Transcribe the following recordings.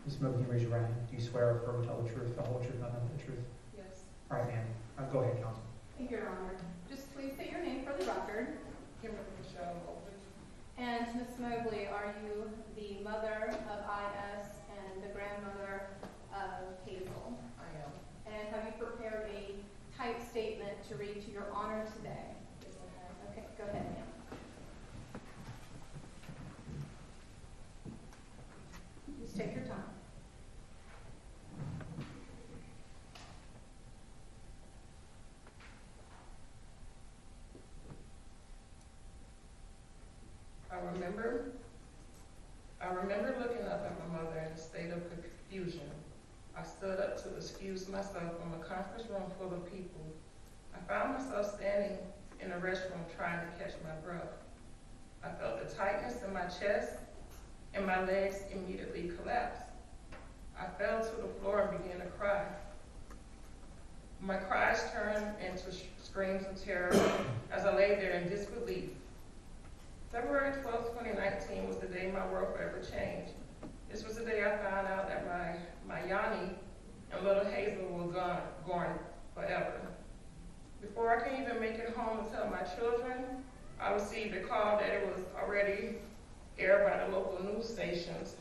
Ms. Mobley, can you raise your right hand? Do you swear or affirm to tell the truth, the whole truth, nothing but the truth? Yes. All right, ma'am. Go ahead, counsel. Thank you, Your Honor. Just please state your name for the record. Kimberly Michelle Mobley. And Ms. Mobley, are you the mother of I.S. and the grandmother of Hazel? I am. And have you prepared a typed statement to read to Your Honor today? Yes, I have. Okay, go ahead, ma'am. Just take your time. I remember looking up at my mother in a state of confusion. I stood up to excuse myself from a conference room full of people. I found myself standing in a restroom trying to catch my breath. I felt the tightness in my chest and my legs immediately collapsed. I fell to the floor and began to cry. My cries turned into screams of terror as I lay there in disbelief. February 12, 2019 was the day my world forever changed. This was the day I found out that my Yanni and little Hazel were gone forever. Before I could even make it home and tell my children, I received a call that it was already aired by the local news stations.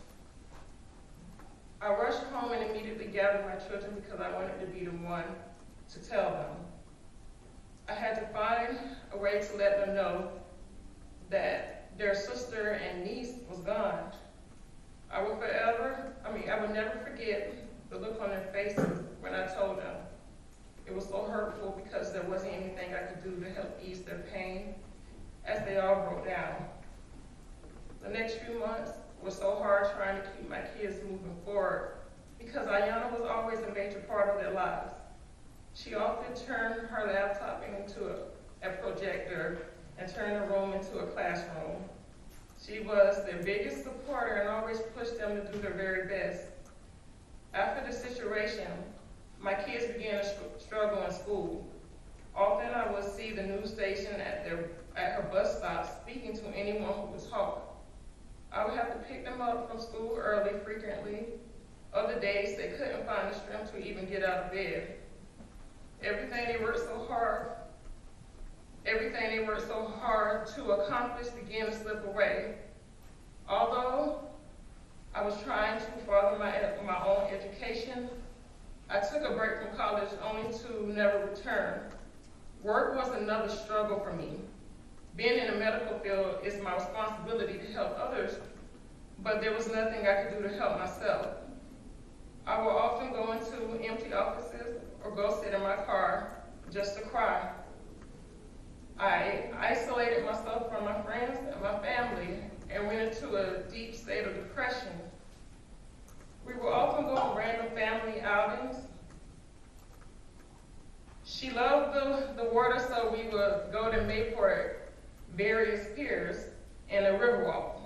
I rushed home and immediately gathered my children because I wanted to be the one to tell them. I had to find a way to let them know that their sister and niece was gone. I would never forget the look on their faces when I told them. It was so hurtful because there wasn't anything I could do to help ease their pain as they all broke down. The next few months were so hard trying to keep my kids moving forward because Iyana was always a major part of their lives. She often turned her laptop into a projector and turned the room into a classroom. She was their biggest supporter and always pushed them to do their very best. After the situation, my kids began to struggle in school. Often I would see the news station at her bus stop speaking to anyone who would talk. I would have to pick them up from school early frequently. Other days they couldn't find the strength to even get out of bed. Everything they worked so hard to accomplish began to slip away. Although I was trying to further my own education, I took a break from college only to never return. Work was another struggle for me. Being in the medical field is my responsibility to help others, but there was nothing I could do to help myself. I would often go into empty offices or go sit in my car just to cry. I isolated myself from my friends and my family and went into a deep state of depression. We would often go on random family outings. She loved the water, so we would go to Mayport, various piers, and a river walk.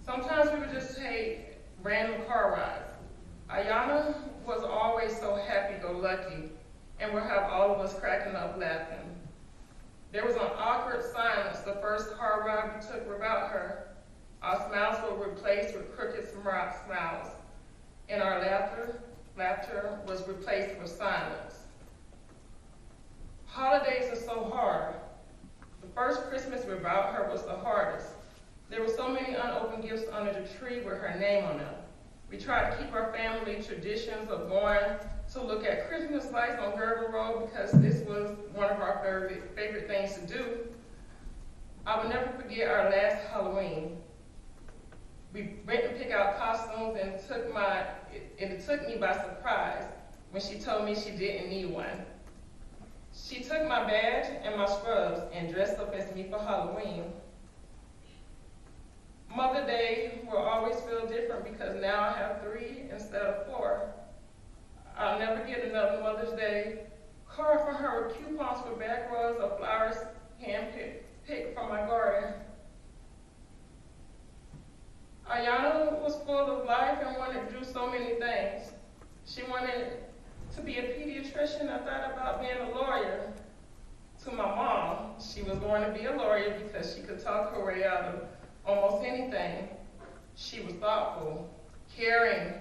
Sometimes we would just take random car rides. Iyana was always so happy-go-lucky and would have all of us cracking up laughing. There was an awkward silence the first car ride we took without her. Our smiles were replaced with crooked smiles, and our laughter was replaced with silence. Holidays are so hard. The first Christmas without her was the hardest. There were so many unopened gifts under the tree with her name on them. We tried to keep our family traditions of going to look at Christmas lights on Gerber Road because this was one of our favorite things to do. I will never forget our last Halloween. We went to pick out costumes and it took me by surprise when she told me she didn't need one. She took my badge and my scrubs and dressed up as me for Halloween. Mother Day will always feel different because now I have 3 instead of 4. I'll never get another Mother's Day card from her with coupons for back rubs or flowers hand-picked from my garden. Iyana was full of life and wanted to do so many things. She wanted to be a pediatrician. I thought about being a lawyer. To my mom, she was going to be a lawyer because she could talk her way out of almost anything. She was thoughtful, caring,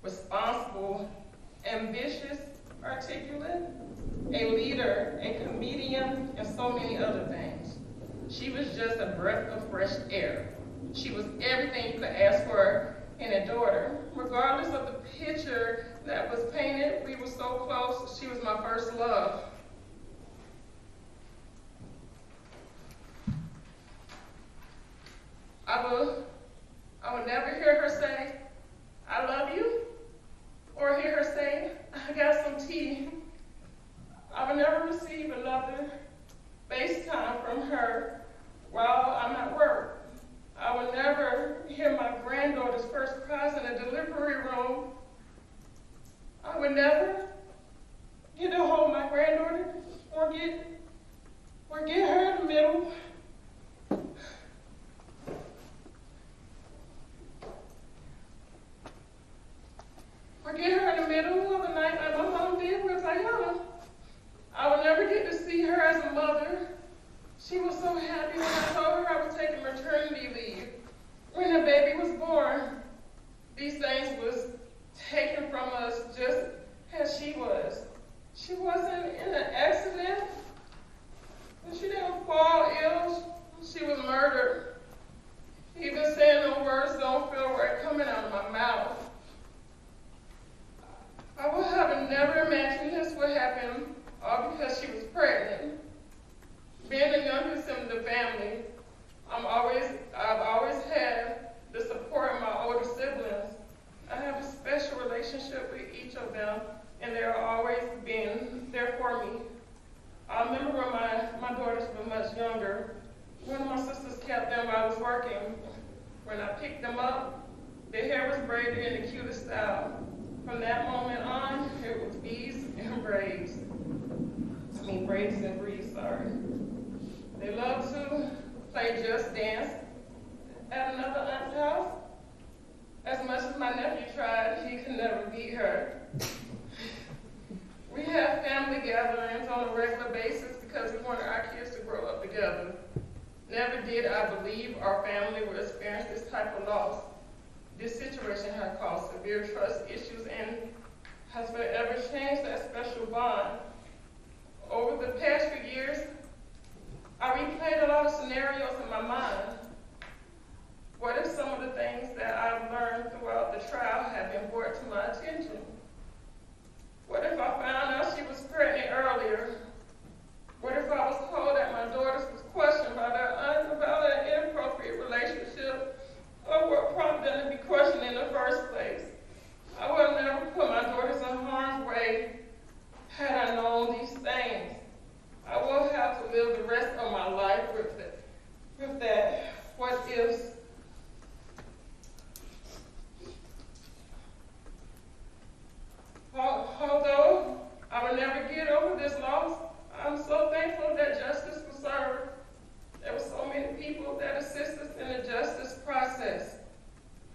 responsible, ambitious, articulate, a leader, a comedian, and so many other things. She was just a breath of fresh air. She was everything you could ask for in a daughter. Regardless of the picture that was painted, we were so close. She was my first love. I would never hear her say, "I love you," or hear her say, "I got some tea." I would never receive another FaceTime from her while I'm at work. I would never hear my granddaughter's first cries in the delivery room. I would never get to hold my granddaughter or get her in the middle. Or get her in the middle of the night like my mom did with Iyana. I would never get to see her as a mother. She was so happy when I told her I was taking maternity leave. When the baby was born, these things was taken from us just as she was. She wasn't in an accident. She didn't fall ill. She was murdered. Even saying the words don't feel right coming out of my mouth. I would have never imagined this would happen all because she was pregnant. Being the youngest in the family, I've always had the support of my older siblings. I have a special relationship with each of them, and they're always been there for me. I remember when my daughters were much younger, one of my sisters kept them while I was working. When I picked them up, their hair was braided in the cutest style. From that moment on, it was beads and braids. Braids and breeds, sorry. They love to play Just Dance at another aunt's house. As much as my nephew tried, he could never beat her. We have family gatherings on a regular basis because we wanted our kids to grow up together. Never did I believe our family would experience this type of loss. This situation has caused severe trust issues and has forever changed that special bond. Over the past few years, I replayed a lot of scenarios in my mind. What if some of the things that I've learned throughout the trial have been brought to my attention? What if I found out she was pregnant earlier? What if I was told that my daughters was questioned by their aunt about an inappropriate relationship, or what prompted them to be questioned in the first place? I would have never put my daughters in harm's way had I known these things. I will have to live the rest of my life with that what ifs. Although I will never get over this loss, I'm so thankful that justice was served. There were so many people that assist us in the justice process.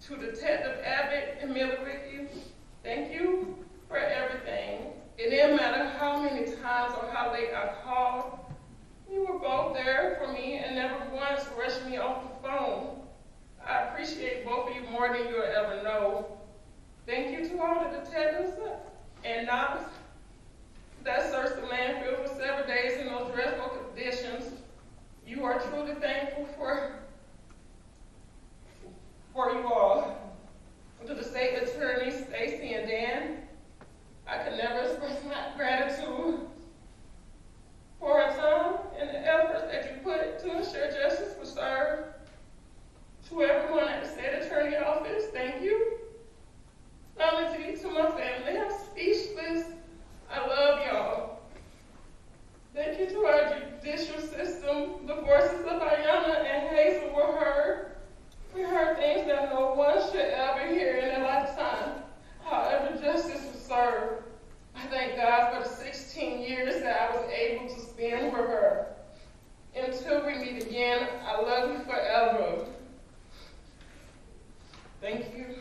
To Detective Abbott and Milliwicky, thank you for everything. It didn't matter how many times or how late I called. You were both there for me and never once rushed me off the phone. I appreciate both of you more than you'll ever know. Thank you to all the detectives and novices that searched the landfill for several days in those dreadful conditions. You are truly thankful for you all. To the state attorneys, Stacy and Dan, I can never express my gratitude for our time and the efforts that you put to ensure justice was served. To everyone at the state attorney office, thank you. Not only to my family, I'm speechless. I love y'all. Thank you to our judicial system. The voices of Iyana and Hazel were heard. We heard things that no one should ever hear in their lifetime. However, justice was served. I thank God for the 16 years that I was able to spend with her. Until we meet again, I love you forever. Thank you.